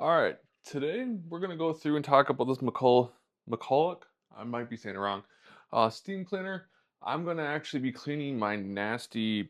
All right, today we're gonna go through and talk about this McCulloch. I might be saying it wrong. Steam cleaner. I'm gonna actually be cleaning my nasty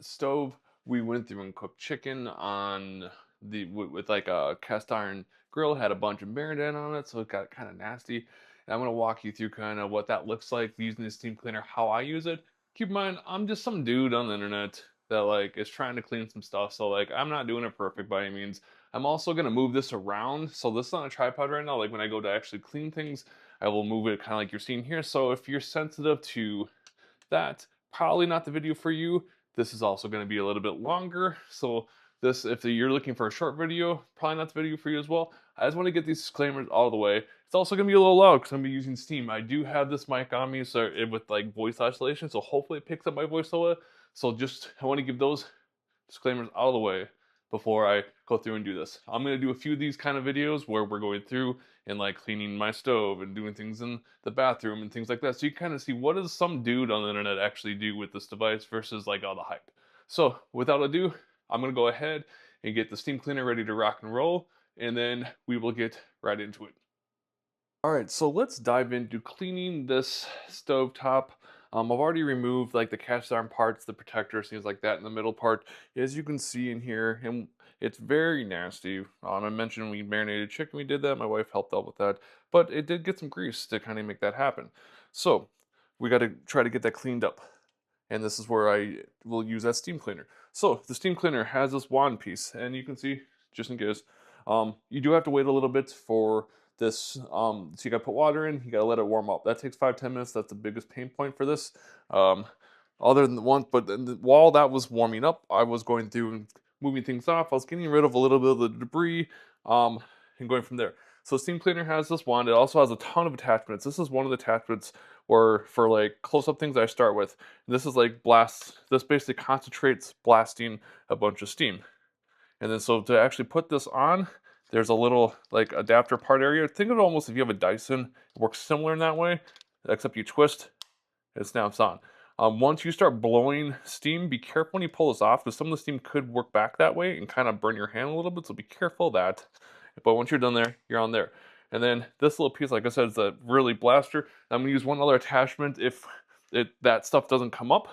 stove. We went through and cooked chicken on with like a cast iron grill. Had a bunch of marinade on it, so it got kind of nasty. And I'm gonna walk you through kind of what that looks like using the steam cleaner, how I use it. Keep in mind, I'm just some dude on the internet that like is trying to clean some stuff. So like, I'm not doing it perfect by any means. I'm also gonna move this around. So this is on a tripod right now. Like when I go to actually clean things, I will move it kind of like you're seeing here. So if you're sensitive to that, probably not the video for you. This is also gonna be a little bit longer. So this, if you're looking for a short video, probably not the video for you as well. I just want to get these disclaimers out of the way. It's also gonna be a little loud because I'm gonna be using Steam. I do have this mic on me, so with like voice isolation, so hopefully it picks up my voice a little. So just I want to give those disclaimers out of the way before I go through and do this. I'm going to do a few of these kind of videos where we're going through and like cleaning my stove and doing things in the bathroom and things like that. So you kind of see what does some dude on the internet actually do with this device versus like all the hype. So without ado, I'm going to go ahead and get the steam cleaner ready to rock and roll, and then we will get right into it. All right, so let's dive into cleaning this stove top. I've already removed like the cast iron parts, the protectors, things like that in the middle part. As you can see in here, and it's very nasty. I mentioned we marinated chicken, we did that. My wife helped out with that, but it did get some grease to kind of make that happen. So we got to try to get that cleaned up. And this is where I will use that steam cleaner. So the steam cleaner has this wand piece, and you can see, just in case, you do have to wait a little bit for this. So you gotta put water in, you gotta let it warm up. That takes 5-10 minutes. That's the biggest pain point for this. Um, Other than the one, but while that was warming up, I was going through and moving things off. I was getting rid of a little bit of the debris, and going from there. So steam cleaner has this wand. It also has a ton of attachments. This is one of the attachments where for like close-up things I start with. This is like blast. This basically concentrates blasting a bunch of steam. And then so to actually put this on, there's a little like adapter part area. Think of it almost if you have a Dyson. It works similar in that way, except you twist, it snaps on. Once you start blowing steam, be careful when you pull this off because some of the steam could work back that way and kind of burn your hand a little bit. So be careful of that. But once you're done there, you're on there. And then this little piece, like I said, is a really blaster. I'm gonna use one other attachment if that stuff doesn't come up,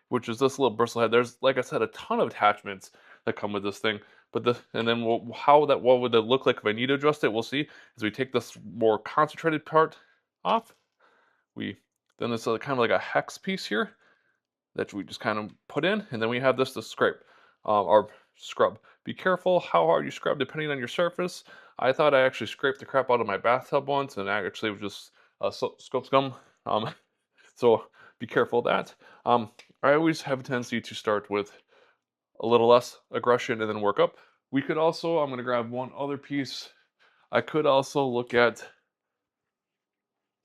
which is this little bristle head. There's, like I said, a ton of attachments that come with this thing. But and then what would it look like if I need to adjust it? We'll see. As we take this more concentrated part off, then it's kind of like a hex piece here that we just kind of put in, and then we have this to scrape or scrub. Be careful how hard you scrub depending on your surface. I thought I actually scraped the crap out of my bathtub once, and actually it was just scope scum. Um, so be careful of that. I always have a tendency to start with a little less aggression and then work up. We could also, I'm going to grab one other piece. I could also look at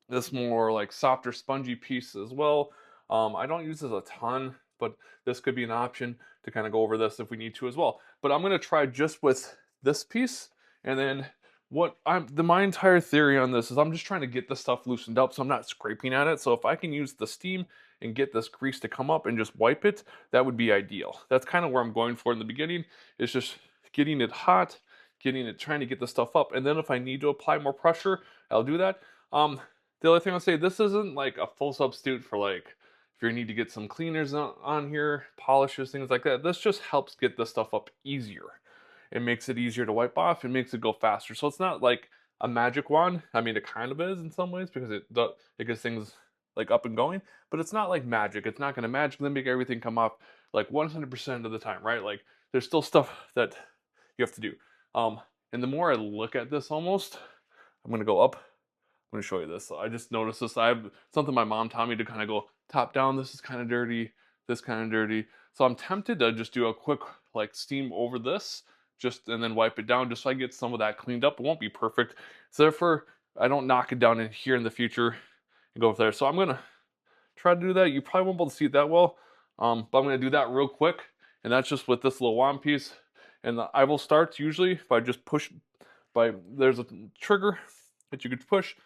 this more like softer spongy piece as well. I don't use this a ton, but this could be an option to kind of go over this if we need to as well. But I'm going to try just with this piece, and then my entire theory on this is I'm just trying to get the stuff loosened up so I'm not scraping at it. So if I can use the steam and get this grease to come up and just wipe it, that would be ideal. That's kind of where I'm going for in the beginning, is just getting it hot, trying to get the stuff up, and then if I need to apply more pressure, I'll do that. The other thing I'll say, this isn't like a full substitute for like if you need to get some cleaners on here, polishes, things like that. This just helps get this stuff up easier. It makes it easier to wipe off. It makes it go faster. So it's not like a magic wand. I mean, it kind of is in some ways because it gets things like up and going, but it's not like magic. It's not going to magically make everything come off like 100% of the time, right? Like there's still stuff that you have to do. And the more I look at this almost, I'm going to go up. I'm going to show you this. I just noticed this. I have something my mom taught me to kind of go top down. This is kind of dirty. This kind of dirty. So I'm tempted to just do a quick like steam over this, and then wipe it down just so I get some of that cleaned up. It won't be perfect. So therefore, I don't knock it down in here in the future and go over there. So I'm going to try to do that. You probably won't be able to see it that well, but I'm going to do that real quick. And that's just with this little wand piece. And I will start usually by just there's a trigger that you could push.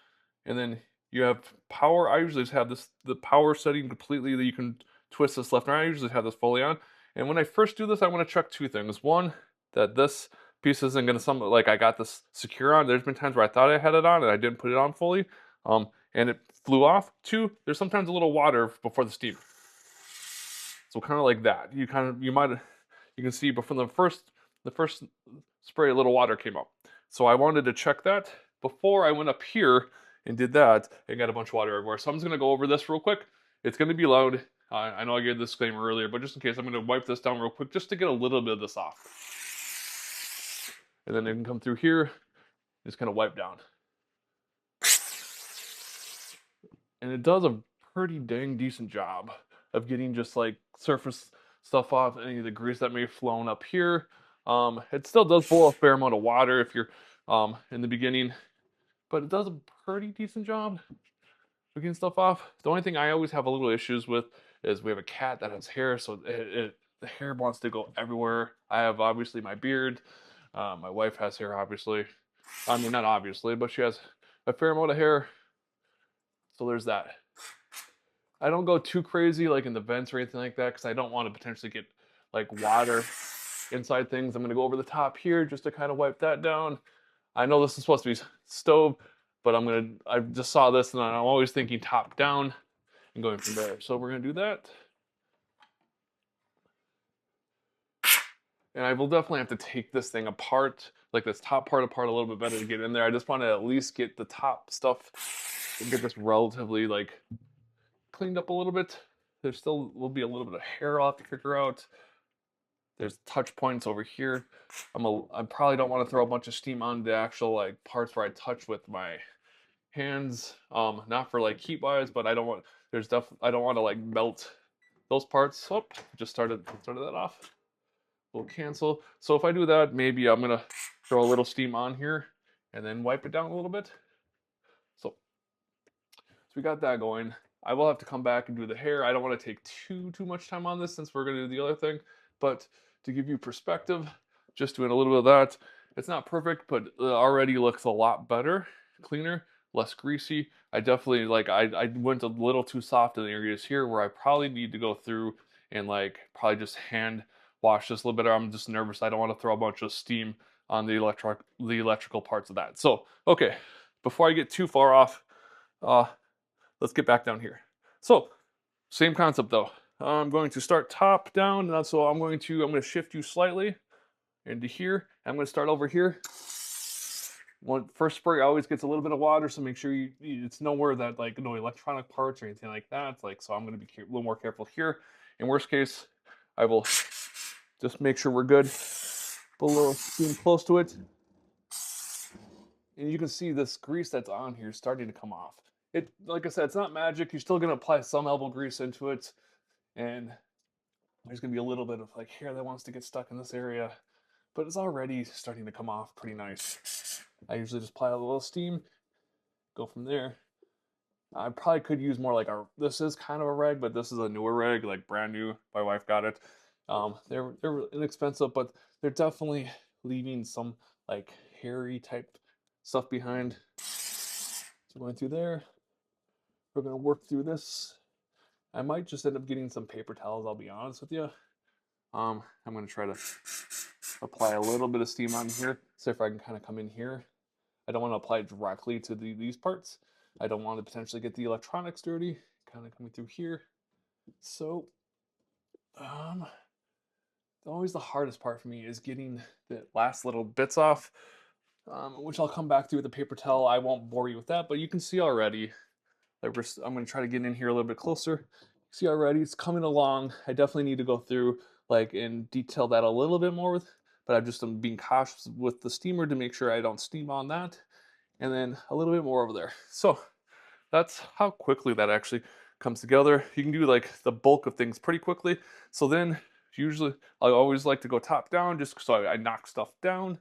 And then you have power. I usually just have the power setting completely that you can twist this left and right. I usually have this fully on. And when I first do this, I want to check two things. One, that this piece isn't gonna like I got this secure on. There's been times where I thought I had it on and I didn't put it on fully, and it flew off. Two, there's sometimes a little water before the steam. So kind of like that. You can see, but from the first spray, a little water came up. So I wanted to check that before I went up here and did that and got a bunch of water everywhere. So I'm just gonna go over this real quick. It's gonna be loud. I know I gave the disclaimer earlier, but just in case, I'm gonna wipe this down real quick just to get a little bit of this off. And then it can come through here, just kind of wipe down. And it does a pretty dang decent job of getting just like surface stuff off, any of the grease that may have flown up here. It still does pull a fair amount of water if you're in the beginning, but it does a pretty decent job of getting stuff off. The only thing I always have a little issues with is we have a cat that has hair, so the hair wants to go everywhere. I have obviously my beard. My wife has hair, obviously. I mean, not obviously, but she has a fair amount of hair. So there's that. I don't go too crazy like in the vents or anything like that because I don't want to potentially get like water inside things. I'm going to go over the top here just to kind of wipe that down. I know this is supposed to be stove, but I just saw this and I'm always thinking top down and going from there. So we're going to do that. And I will definitely have to take this thing apart, like this top part apart a little bit better to get in there. I just want to at least get the top stuff and get this relatively like cleaned up a little bit. There still will be a little bit of hair I'll have to figure out. There's touch points over here. I probably don't want to throw a bunch of steam on the actual like parts where I touch with my hands. Not for like heat wise, but I don't want to like melt those parts. Oh, just started that off. We'll cancel. So if I do that, maybe I'm gonna throw a little steam on here and then wipe it down a little bit. So we got that going. I will have to come back and do the hair. I don't want to take too much time on this since we're going to do the other thing. But to give you perspective, just doing a little bit of that. It's not perfect, but it already looks a lot better, cleaner, less greasy. I definitely, like, I went a little too soft in the areas here where I probably need to go through and, like, probably just hand wash this a little bit. I'm just nervous. I don't want to throw a bunch of steam on the electrical parts of that. So, okay, before I get too far off, let's get back down here. So, same concept though. I'm going to start top down, and so I'm going to shift you slightly into here. I'm going to start over here. First spray always gets a little bit of water, so make sure it's nowhere that like no electronic parts or anything like that. It's like, so I'm going to be a little more careful here. In worst case, I will just make sure we're good. Put a little steam close to it, and you can see this grease that's on here starting to come off. Like I said, it's not magic. You're still going to apply some elbow grease into it, and there's going to be a little bit of like hair that wants to get stuck in this area, but it's already starting to come off pretty nice. I usually just apply a little steam, go from there. I probably could use more like this is kind of a rag, but this is a newer rag, like brand new. My wife got it. They're inexpensive, but they're definitely leaving some like hairy type stuff behind. So going through there. We're going to work through this. I might just end up getting some paper towels, I'll be honest with you. I'm going to try to apply a little bit of steam on here, see if I can kind of come in here. I don't want to apply it directly to these parts. I don't want to potentially get the electronics dirty, kind of coming through here. So, always the hardest part for me is getting the last little bits off, which I'll come back to with the paper towel. I won't bore you with that, but you can see already. I'm going to try to get in here a little bit closer. See already, it's coming along. I definitely need to go through like and detail that a little bit more but I'm being cautious with the steamer to make sure I don't steam on that. And then a little bit more over there. So that's how quickly that actually comes together. You can do like the bulk of things pretty quickly. So then usually I always like to go top down just so I knock stuff down.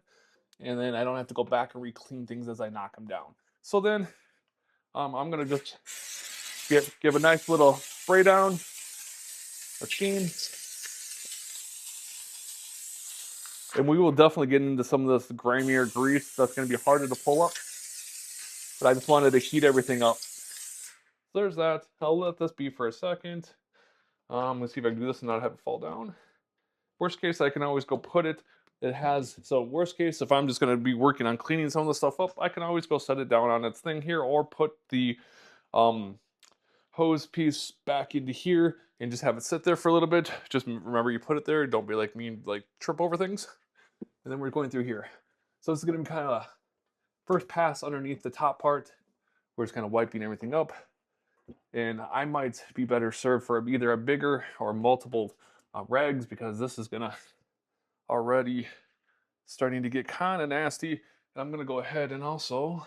And then I don't have to go back and re-clean things as I knock them down. So then I'm going to just give a nice little spray down of steam. And we will definitely get into some of this grimier grease that's going to be harder to pull up. But I just wanted to heat everything up. So there's that. I'll let this be for a second. Let's see if I can do this and not have it fall down. Worst case, I can always go put it it has, so worst case, if I'm just going to be working on cleaning some of the stuff up, I can always go set it down on its thing here, or put the hose piece back into here and just have it sit there for a little bit. Just remember, you put it there, don't be like me and like trip over things. And then we're going through here. So this is going to be kind of a first pass underneath the top part. We're just kind of wiping everything up. And I might be better served for either a bigger or multiple rags, because this is gonna already starting to get kind of nasty. And I'm gonna go ahead and also,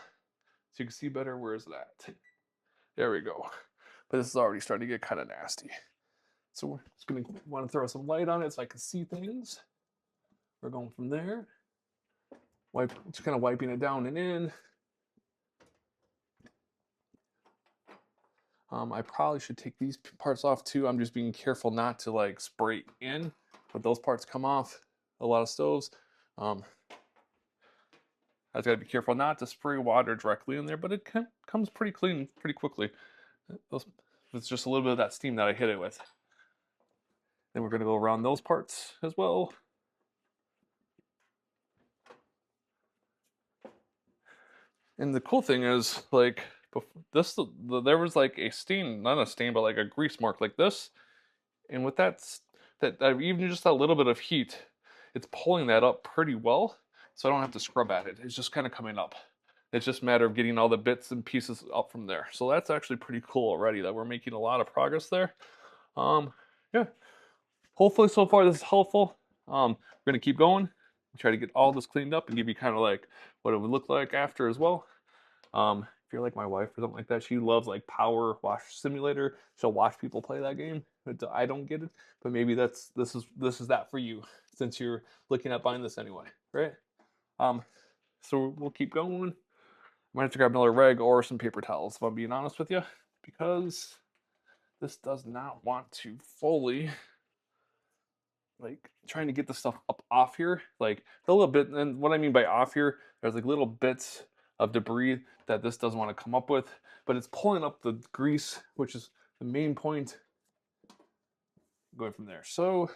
so you can see better, where is that? There we go. But this is already starting to get kind of nasty. So we're just gonna want to throw some light on it so I can see things. We're going from there. Just kind of wiping it down and in. I probably should take these parts off too. I'm just being careful not to like spray in, but those parts come off a lot of stoves. I just gotta be careful not to spray water directly in there, but it comes pretty clean pretty quickly. It's just a little bit of that steam that I hit it with. Then we're gonna go around those parts as well. And the cool thing is, like, there was like a stain, not a stain, but like a grease mark like this. And with that even just a little bit of heat, it's pulling that up pretty well. So I don't have to scrub at it. It's just kind of coming up. It's just a matter of getting all the bits and pieces up from there. So that's actually pretty cool already, that we're making a lot of progress there. Yeah. Hopefully so far this is helpful. We're gonna keep going, try to get all this cleaned up and give you kind of like what it would look like after as well. If you're like my wife or something like that, she loves like Power Wash Simulator. She'll watch people play that game. I don't get it, but maybe this is that for you, since you're looking at buying this anyway, right? So we'll keep going. I might have to grab another rag or some paper towels, if I'm being honest with you, because this does not want to fully, like, trying to get the stuff up off here, like a little bit. And what I mean by off here, there's like little bits of debris that this doesn't want to come up with, but it's pulling up the grease, which is the main point, going from there. So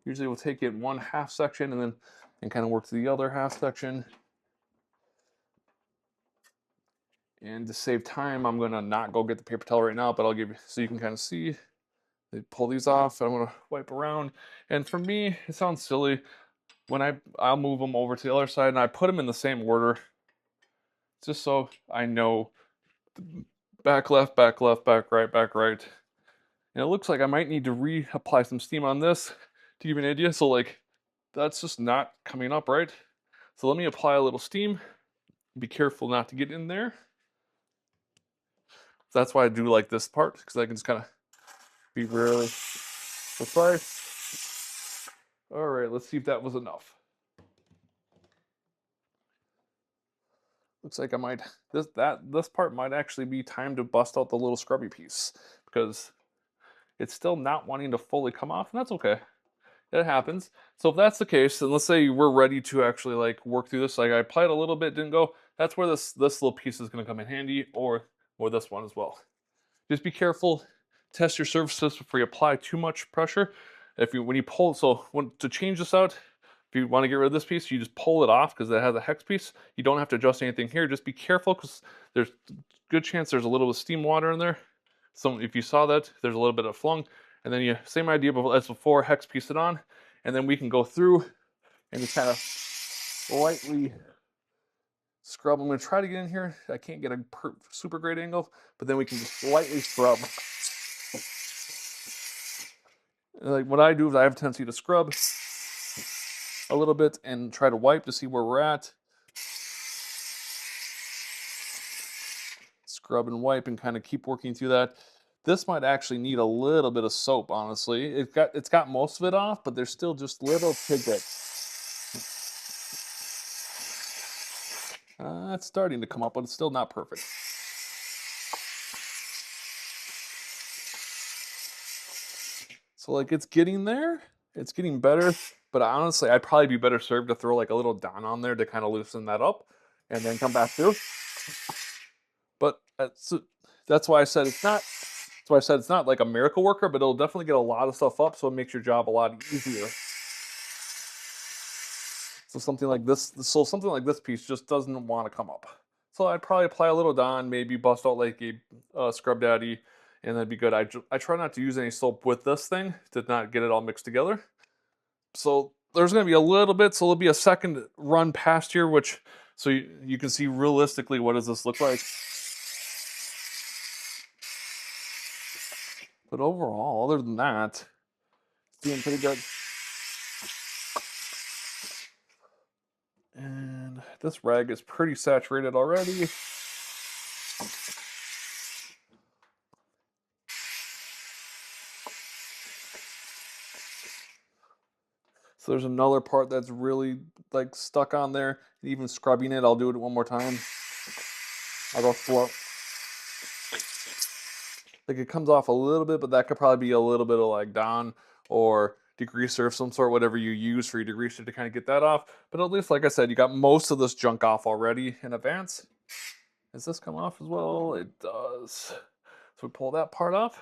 usually we'll take it one half section and kind of work to the other half section. And to save time, I'm gonna not go get the paper towel right now, but I'll give you, so you can kind of see. They pull these off, and I'm gonna wipe around. And for me, it sounds silly, when I'll move them over to the other side and I put them in the same order, just so I know back left, back left, back right, back right. And it looks like I might need to reapply some steam on this to give you an idea. So like, that's just not coming up right. So let me apply a little steam. Be careful not to get in there. That's why I do like this part, because I can just kind of be really precise. All right, let's see if that was enough. Looks like I might, this part might actually be time to bust out the little scrubby piece, because it's still not wanting to fully come off, and that's okay. It happens. So if that's the case, then let's say we're ready to actually like work through this. Like I applied a little bit, didn't go. That's where this little piece is going to come in handy, or this one as well. Just be careful. Test your surfaces before you apply too much pressure. When you pull, to change this out, if you want to get rid of this piece, you just pull it off because it has a hex piece. You don't have to adjust anything here. Just be careful, because there's a good chance there's a little bit of steam water in there. So if you saw that, there's a little bit of flung. And then same idea as before, hex piece it on. And then we can go through and just kind of lightly scrub. I'm going to try to get in here. I can't get a super great angle, but then we can just lightly scrub. Like what I do is I have a tendency to scrub a little bit and try to wipe to see where we're at. Scrub and wipe and kind of keep working through that. This might actually need a little bit of soap, honestly. It's got most of it off, but there's still just little tidbits. It's starting to come up, but it's still not perfect. So like it's getting there, it's getting better, but honestly, I'd probably be better served to throw like a little Dawn on there to kind of loosen that up and then come back through. But that's why I said it's not. That's why I said it's not like a miracle worker, but it'll definitely get a lot of stuff up, so it makes your job a lot easier. So something like this, piece just doesn't want to come up. So I'd probably apply a little Dawn, maybe bust out like a Scrub Daddy, and that'd be good. I try not to use any soap with this thing to not get it all mixed together. So there's going to be a little bit, so there'll be a second run past here, which, so you can see realistically what does this look like. But overall, other than that, it's doing pretty good. And this rag is pretty saturated already. So there's another part that's really like stuck on there. Even scrubbing it, I'll do it one more time. I'll go slow. Like it comes off a little bit, but that could probably be a little bit of like Dawn or degreaser of some sort, whatever you use for your degreaser to kind of get that off. But at least, like I said, you got most of this junk off already in advance. Does this come off as well? It does. So we pull that part off.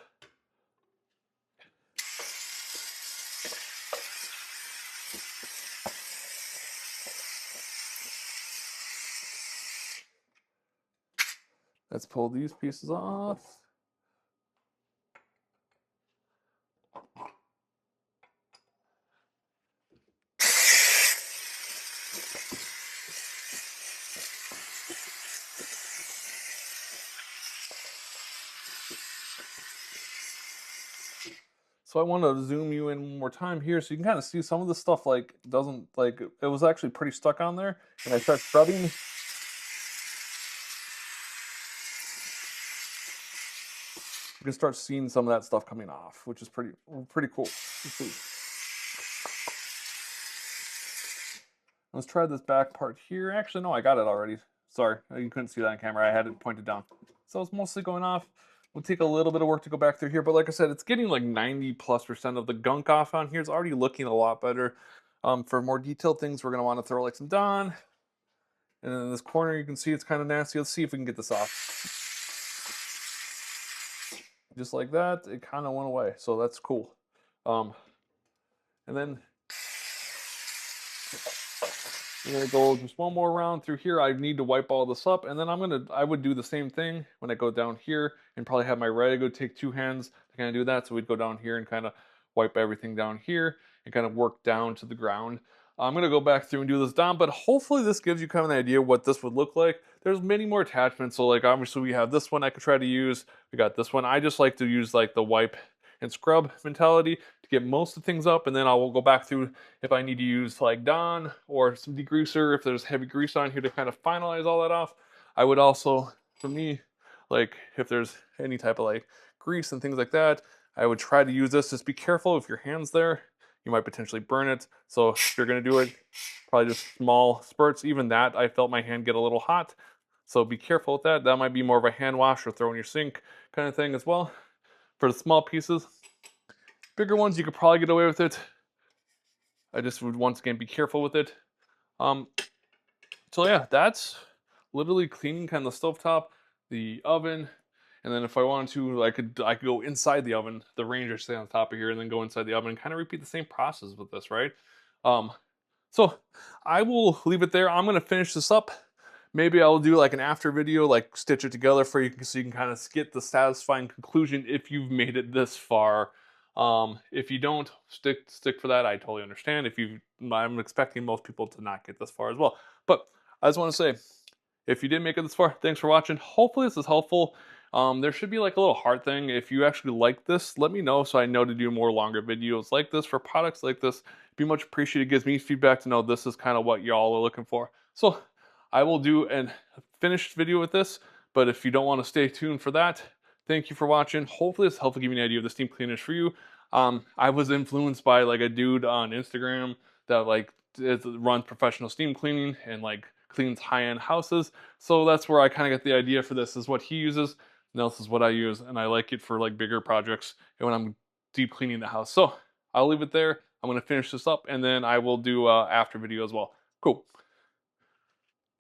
Let's pull these pieces off. So I want to zoom you in one more time here so you can kind of see some of the stuff like doesn't, like, it was actually pretty stuck on there. And I start scrubbing. You can start seeing some of that stuff coming off, which is pretty cool. Let's try this back part here. Actually, no, I got it already. Sorry, you couldn't see that on camera. I had it pointed down. So it's mostly going off. We'll take a little bit of work to go back through here, but like I said, it's getting like 90+% of the gunk off on here. It's already looking a lot better. For more detailed things, we're gonna want to throw like some Dawn. And then in this corner, you can see it's kind of nasty. Let's see if we can get this off. Just like that, it kind of went away. So that's cool. And then I'm gonna go just one more round through here. I need to wipe all this up, and then I would do the same thing when I go down here and probably have my rag go take 2 hands to kind of do that. So we'd go down here and kind of wipe everything down here and kind of work down to the ground. I'm gonna go back through and do this down, but hopefully this gives you kind of an idea what this would look like. There's many more attachments. So like obviously we have this one I could try to use. We got this one. I just like to use like the wipe and scrub mentality to get most of things up, and then I will go back through if I need to use like Dawn or some degreaser, if there's heavy grease on here to kind of finalize all that off. I would also, for me, like if there's any type of like grease and things like that, I would try to use this. Just be careful if your hand's there, you might potentially burn it. So if you're gonna do it, probably just small spurts. Even that, I felt my hand get a little hot. So be careful with that. That might be more of a hand wash or throw in your sink kind of thing as well. For the small pieces, bigger ones, you could probably get away with it. I just would once again be careful with it. So yeah, that's literally cleaning kind of the stovetop, the oven, and then if I wanted to, I could go inside the oven, the range I stay on top of here, and then go inside the oven and kind of repeat the same process with this, right? So I will leave it there. I'm gonna finish this up. Maybe I'll do like an after video, like stitch it together for you so you can kind of get the satisfying conclusion if you've made it this far. If you don't, stick for that. I totally understand. I'm expecting most people to not get this far as well. But I just want to say, if you did make it this far, thanks for watching. Hopefully this is helpful. There should be like a little heart thing. If you actually like this, let me know so I know to do more longer videos like this for products like this. It'd be much appreciated. It gives me feedback to know this is kind of what y'all are looking for. So I will do a finished video with this, but if you don't want to stay tuned for that, thank you for watching. Hopefully this helped give you an idea of the steam cleaners for you. I was influenced by like a dude on Instagram that like runs professional steam cleaning and like cleans high-end houses. So that's where I kind of get the idea for this, is what he uses, and this is what I use, and I like it for like bigger projects and when I'm deep cleaning the house. So I'll leave it there. I'm going to finish this up, and then I will do after video as well. Cool.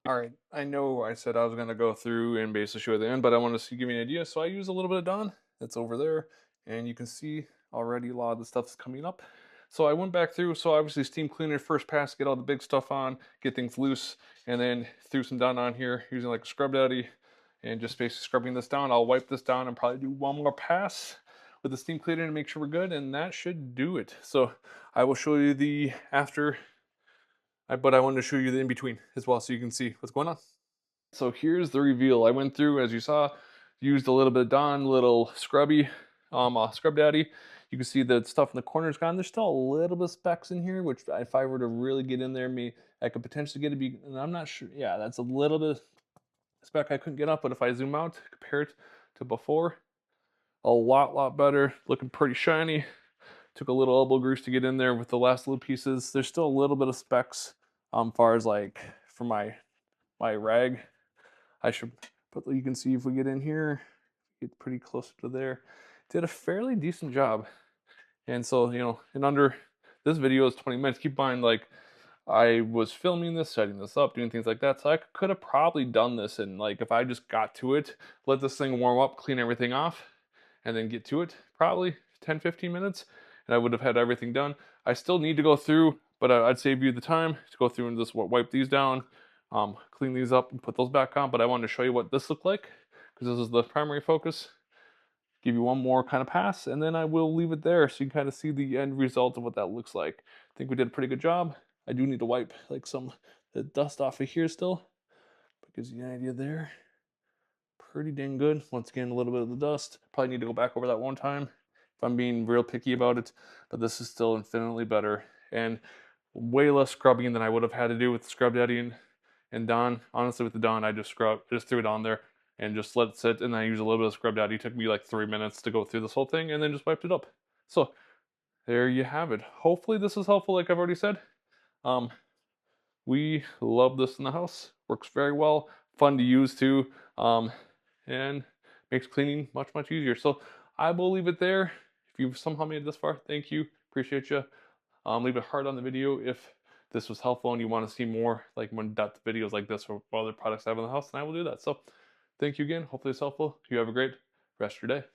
All right, I know I said I was going to go through and basically show at the end, but I want to give you an idea. So I use a little bit of Dawn that's over there, and you can see already a lot of the stuff's coming up. So I went back through, so obviously steam cleaner first pass, get all the big stuff on, get things loose, and then threw some Dawn on here using like a scrub daddy and just basically scrubbing this down. I'll wipe this down and probably do one more pass with the steam cleaner to make sure we're good, and that should do it. So I will show you the after, but I wanted to show you the in between as well so you can see what's going on. So here's the reveal. I went through, as you saw, used a little bit of Dawn, little scrubby, scrub daddy. You can see the stuff in the corner's gone. There's still a little bit of specks in here, which if I were to really get in there, I could potentially get it. And I'm not sure. Yeah, that's a little bit of speck I couldn't get up, but if I zoom out, compare it to before, a lot better. Looking pretty shiny. Took a little elbow grease to get in there with the last little pieces. There's still a little bit of specks, far as like for my rag. I should, but you can see if we get in here, get pretty close to there. Did a fairly decent job. And so, you know, in under, this video is 20 minutes. Keep in mind, like, I was filming this, setting this up, doing things like that. So I could have probably done this and like, if I just got to it, let this thing warm up, clean everything off, and then get to it, probably 10, 15 minutes, and I would have had everything done. I still need to go through, but I'd save you the time to go through and just wipe these down, clean these up and put those back on. But I wanted to show you what this looked like because this is the primary focus. Give you one more kind of pass, and then I will leave it there so you can kind of see the end result of what that looks like. I think we did a pretty good job. I do need to wipe like some the dust off of here still, but gives you an idea there. Pretty dang good. Once again, a little bit of the dust. Probably need to go back over that one time if I'm being real picky about it, but this is still infinitely better and way less scrubbing than I would have had to do with the Scrub Daddy and Dawn. Honestly, with the Dawn, I just threw it on there and just let it sit, and I used a little bit of Scrub Daddy. It took me like 3 minutes to go through this whole thing, and then just wiped it up. So there you have it. Hopefully this is helpful, like I've already said. We love this in the house. Works very well, fun to use too, and makes cleaning much easier. So I will leave it there. If you've somehow made it this far, thank you, appreciate you. Leave a heart on the video if this was helpful and you want to see more like more in-depth videos like this or other products I have in the house, and I will do that. So thank you again. Hopefully it's helpful. You have a great rest of your day.